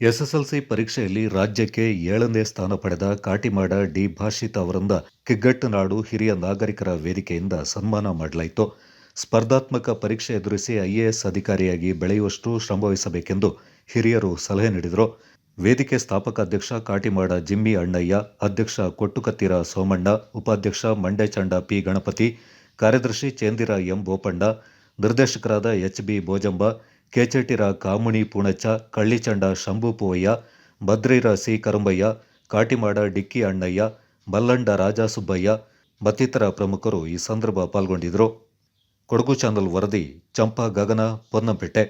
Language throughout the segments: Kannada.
ಎಸ್ಎಸ್ಎಲ್ಸಿ ಪರೀಕ್ಷೆಯಲ್ಲಿ ರಾಜ್ಯಕ್ಕೆ 7ನೇ ಸ್ಥಾನ ಪಡೆದ ಕಾಟಿಮಾಡ ಡಿ ಭಾಷಿತ್ ಅವರಿಂದ ಕಿಗ್ಗಟ್ಟುನಾಡು ಹಿರಿಯ ನಾಗರಿಕರ ವೇದಿಕೆಯಿಂದ ಸನ್ಮಾನ ಮಾಡಲಾಯಿತು. ಸ್ಪರ್ಧಾತ್ಮಕ ಪರೀಕ್ಷೆ ಎದುರಿಸಿ ಐಎಎಸ್ ಅಧಿಕಾರಿಯಾಗಿ ಬೆಳೆಯುವಷ್ಟು ಶ್ರಮವಹಿಸಬೇಕೆಂದು ಹಿರಿಯರು ಸಲಹೆ ನೀಡಿದರು. ವೇದಿಕೆ ಸ್ಥಾಪಕ ಅಧ್ಯಕ್ಷ ಕಾಟಿಮಾಡ ಜಿಮ್ಮಿ ಅಣ್ಣಯ್ಯ, ಅಧ್ಯಕ್ಷ ಕೊಟ್ಟುಕತ್ತಿರ ಸೋಮಣ್ಣ, ಉಪಾಧ್ಯಕ್ಷ ಮಂಡ್ಯಚಂಡ ಪಿ ಗಣಪತಿ, ಕಾರ್ಯದರ್ಶಿ ಚೇಂದಿರ ಎಂ ಬೋಪಣ್ಣ, ನಿರ್ದೇಶಕರಾದ ಎಚ್.ಬಿ. ಬೋಜಂಬ, ಕೆಚೆಟಿರ ಕಾಮುಣಿ ಪೂಣಚ್ಚ, ಕಳ್ಳಿಚಂಡ ಶಂಭು ಪೂವಯ್ಯ, ಭದ್ರೀರ ಸಿ ಕರಂಬಯ್ಯ, ಕಾಟಿಮಾಡ ಡಿಕ್ಕಿ ಅಣ್ಣಯ್ಯ, ಮಲ್ಲಂಡ ರಾಜಾ ಸುಬ್ಬಯ್ಯ ಮತ್ತಿತರ ಪ್ರಮುಖರು ಈ ಸಂದರ್ಭ ಪಾಲ್ಗೊಂಡಿದ್ದರು. ಕೊಡಗು ಚಾನಲ್ ವರದಿ ಚಂಪಾ ಗಗನ, ಪೊನ್ನಂಪೇಟೆ.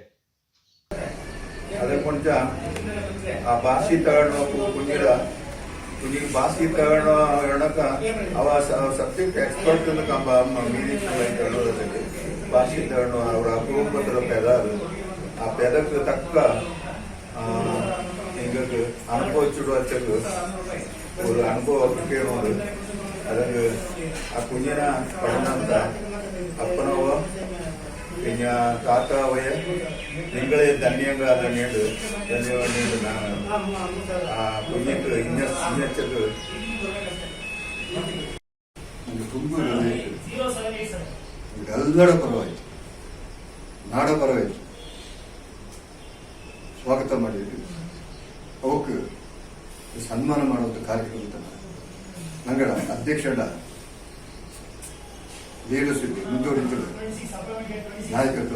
ಭಾಷೆ ತಗೊಳ್ಳೋಕ ಅವ ಸಬ್ಜೆಕ್ಟ್ ಎಕ್ಸ್ಪರ್ಟ್ ಭಾಷೆ ತಗೊಂಡು ಅವರ ಅಪರೂಪದ ಪೆದ ಅದು ಆ ಪೆದಕ್ಕೆ ತಕ್ಕ எங்களுக்கு அனுபவிச்சுட்டு வச்சது ஒரு அனுபவம் கேಳೋದು ಅದಕ್ಕೆ ಆ ಕುಂಜಿನ ಪಡೆದಂತ ಅಪ್ಪನವ പിന്നെ താത്താവയ നിങ്ങളെ ധന്യങ്കാല നീണ്ട് ധന്യവാദ ನಾನು ಆ ಕುಂಜಿക്ക് ಇನ್ನಚ್ಚಕ್ಕೆ ತುಂಬ ಎಲ್ಲರ ಪರವಾಯಿತು, ನಾಡ ಪರವಾಯಿತು. ಸ್ವಾಗತ ಮಾಡಿದ್ವಿ. ಅವಕ್ಕೆ ಸನ್ಮಾನ ಮಾಡುವಂಥ ಕಾರ್ಯಕ್ರಮ ನಂಗಡ ಅಧ್ಯಕ್ಷರ ಲೀಡರ್ಶಿಪ್ ಮುಂದುವರಿತದೆ, ನಾಯಕತ್ವ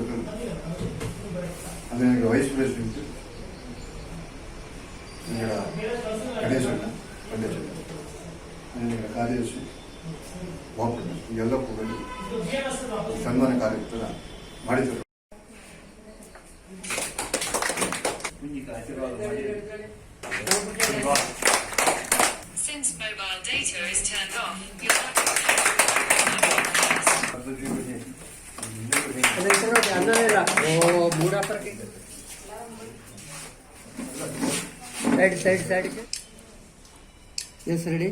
ಅದು ನನಗೆ ವೈಸ್ ಪ್ರೆಸಿಡೆಂಟ್ ನಂಗಡ ಗಣೇಶಣ್ಣ ಪಂಡೇಶಣ್ಣ, ನನಗೆ ಕಾರ್ಯದರ್ಶಿ ಬೋಪಣ್ಣ, ಎಲ್ಲ ಕೂಡಲು ಸನ್ಮಾನ ಕಾರ್ಯಕ್ರಮ ಮಾಡಿದರು. Since mobile data is turned off, side. Yes, ready.